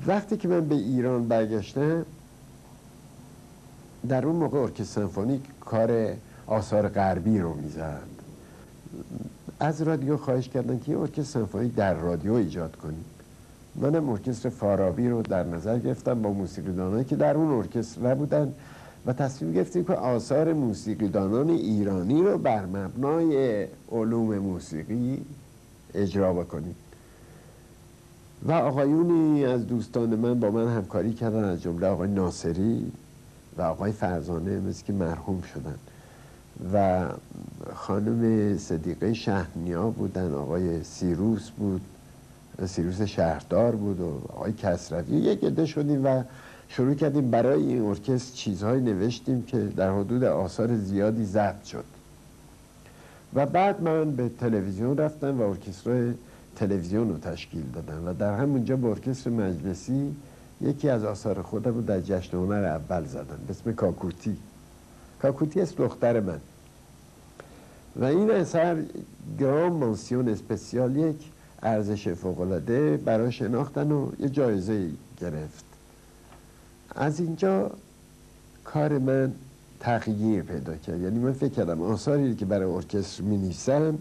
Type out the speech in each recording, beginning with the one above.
وقتی که من به ایران برگشتم، در اون موقع ارکستر سمفونیک کار آثار غربی رو میزد. از رادیو خواهش کردن که یه ارکستر سمفونیک در رادیو ایجاد کنیم. منم ارکستر فارابی رو در نظر گرفتم با موسیقیدانایی که در اون ارکستر نبودن و تصمیم گرفتیم که آثار موسیقیدانان ایرانی رو بر مبنای علوم موسیقی اجرا بکنیم. و آقایونی از دوستان من با من همکاری کردن، از جمله آقای ناصری و آقای فرزانه، مثل که مرحوم شدن، و خانم صدیقه شهنیا بودن، آقای سیروس بود، سیروس شهردار بود و آقای کسروی. یک عده شدیم و شروع کردیم برای این ارکستر چیزهای نوشتیم که در حدود آثار زیادی ضبط شد. و بعد من به تلویزیون رفتم و ارکستر تلویزیون رو تشکیل دادم و در همونجا با ارکستر مجلسی یکی از آثار خودم رو در جشن هنر اول زدم به اسم کاکوتی. کاکوتی است دختر من. و این اثر گرام مانسیون اسپسیال، یک ارزش فوق‌العاده برای شناختن و یه جایزه گرفت. از اینجا کار من تغییر پیدا کرد. یعنی من فکر کردم آثاری که برای ارکستر می‌نویسم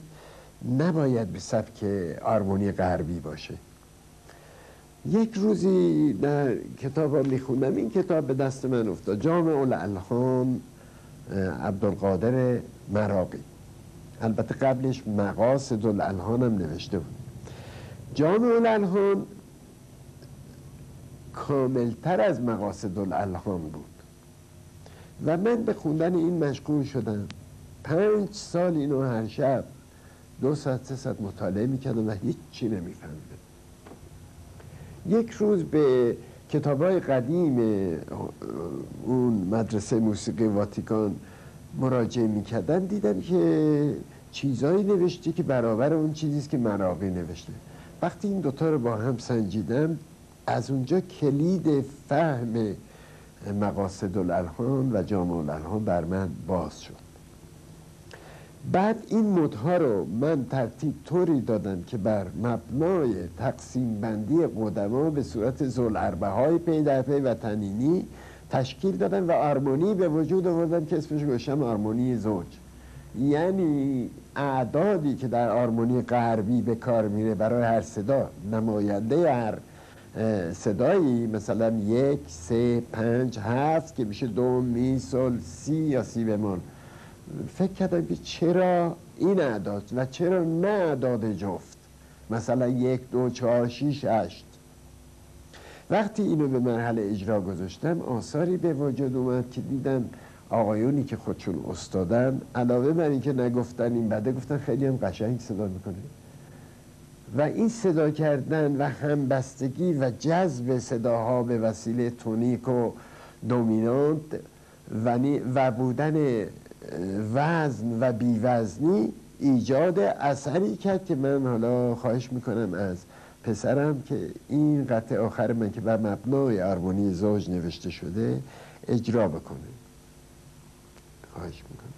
نباید به سبک آرمونی غربی باشه. یک روزی در کتاب میخوندم، این کتاب به دست من افتاد، جامع الالحان عبدالقادر مراغی. البته قبلش مقاصد الالحان هم نوشته بود. جامع الالحان کاملتر از مقاصد الالحان بود و من به خوندن این مشغول شدم. 5 سال اینو هر شب 2 ساعت 3 ساعت مطالعه میکردم و هیچ چی نمیفهمیدم. یک روز به کتابای قدیم اون مدرسه موسیقی واتیکان مراجعه میکردم، دیدم که چیزایی نوشته که برابر اون چیزیست که مراغی نوشته. وقتی این دوتا رو با هم سنجیدم، از اونجا کلید فهم مقاصد الالحان و جامع الالحان بر من باز شد. بعد این مدها رو من ترتیب طوری دادم که بر مبنای تقسیم بندی قدما به صورت ذوالاربعهای پی در پی و تنینی تشکیل دادم و آرمونی به وجود آوردم که اسمش گذاشتم آرمونی زوج. یعنی اعدادی که در آرمونی غربی به کار میره برای هر صدا، نماینده هر صدایی، مثلا 1 3 5 7 که میشه دو می سل سی یا سی بمول، فکر کردم که چرا این اعداد و چرا نه اعداد جفت، مثلا 1 2 4 6 8. وقتی اینو به مرحله اجرا گذاشتم، آثاری به وجود اومد که دیدم آقایونی که خودشون استادن، علاوه بر این که نگفتن این بده، گفتن خیلی هم قشنگ صدا میکنه. و این صدا کردن و همبستگی و جذب صداها به وسیله تونیک و دومینانت و بودن وزن و بیوزنی ایجاد اثری کرد که من حالا خواهش میکنم از پسرم که این قطعه آخر من که بر مبنای آرمونی زوج نوشته شده اجرا بکنه. خواهش میکنم.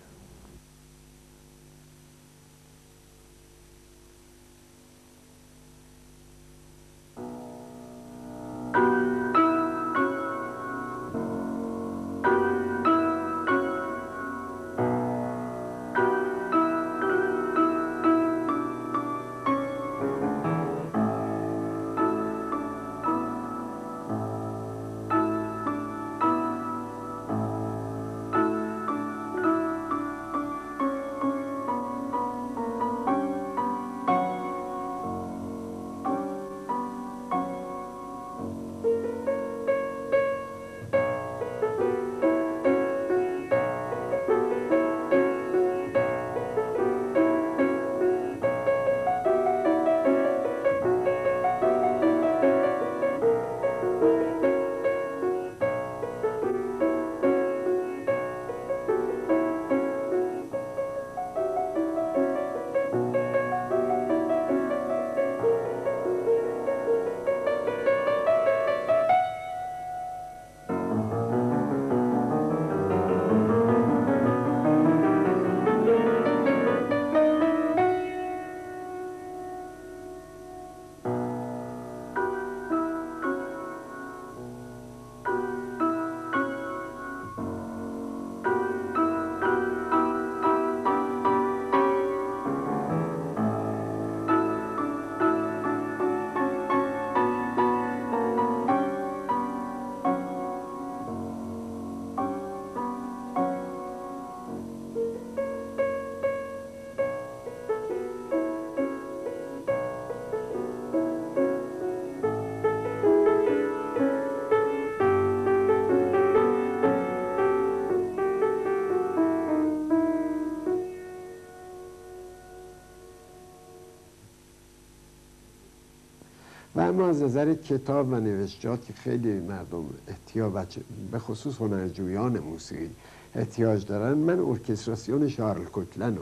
و اما از نظر کتاب و نوشتجات که خیلی مردم احتیاج به خصوص هنرجویان موسیقی احتیاج دارن، من ارکستراسیون شارل کوکلنو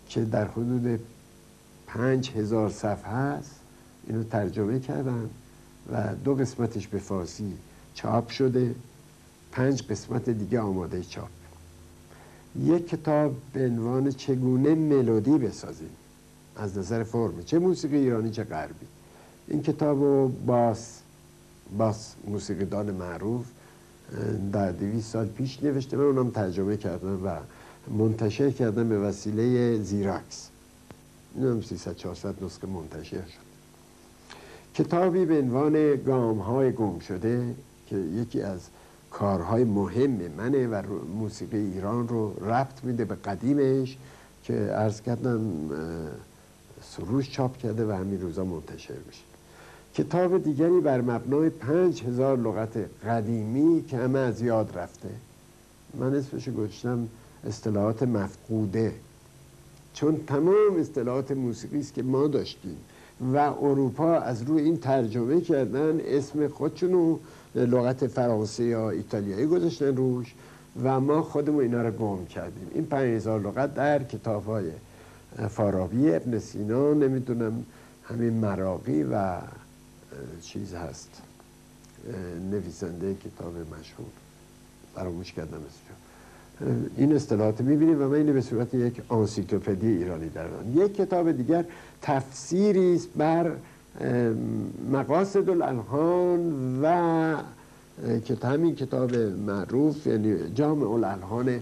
که در حدود 5000 صفحه است اینو ترجمه کردم و 2 قسمتش به فارسی چاپ شده، 5 قسمت دیگه آماده چاپ. یک کتاب به عنوان چگونه ملودی بسازیم از نظر فرم، چه موسیقی ایرانی چه غربی. این کتاب رو باس موسیقیدان معروف در 200 سال پیش نوشته، من اونم ترجمه کردم و منتشر کردم به وسیله زیراکس. اینم 300-400 نسخه منتشر شد. کتابی به عنوان گام‌های گم شده که یکی از کارهای مهم منه و موسیقی ایران رو ربط میده به قدیمش که عرض کردم سروش چاپ کرده و همین روزا منتشر میشه. کتاب دیگری بر مبنای 5000 لغت قدیمی که همه از یاد رفته، من اسمشو گذاشتم اصطلاحات مفقوده، چون تمام اصطلاحات موسیقی است که ما داشتیم و اروپا از روی این ترجمه کردن، اسم خودشونو لغت فرانسه یا ایتالیایی گذاشتن روش و ما خودمون اینا رو گم کردیم. این 5000 لغت در کتاب‌های فارابی، ابن سینا، نمیدونم همین مراغی و چیز هست نویسنده کتاب مشهور، فراموش کردم اسمشو، این اصطلاحات میبینیم و من اینو به صورت یک انسیکلوپدی ایرانی دارم. یک کتاب دیگر تفسیری است بر مقاصد الالحان و که همین کتاب معروف یعنی جامع الالحان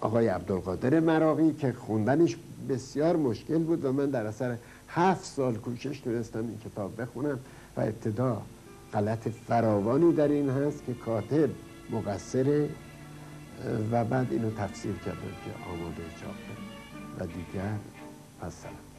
آقای عبدالقادر مراغی که خوندنش بسیار مشکل بود و من در اثر 7 سال کوشش تونستم این کتاب بخونم و ابتدا غلط فراوانی در این هست که کاتب مقصره و بعد اینو تفسیر کردم که آماده چاپه و دیگر. و سلام.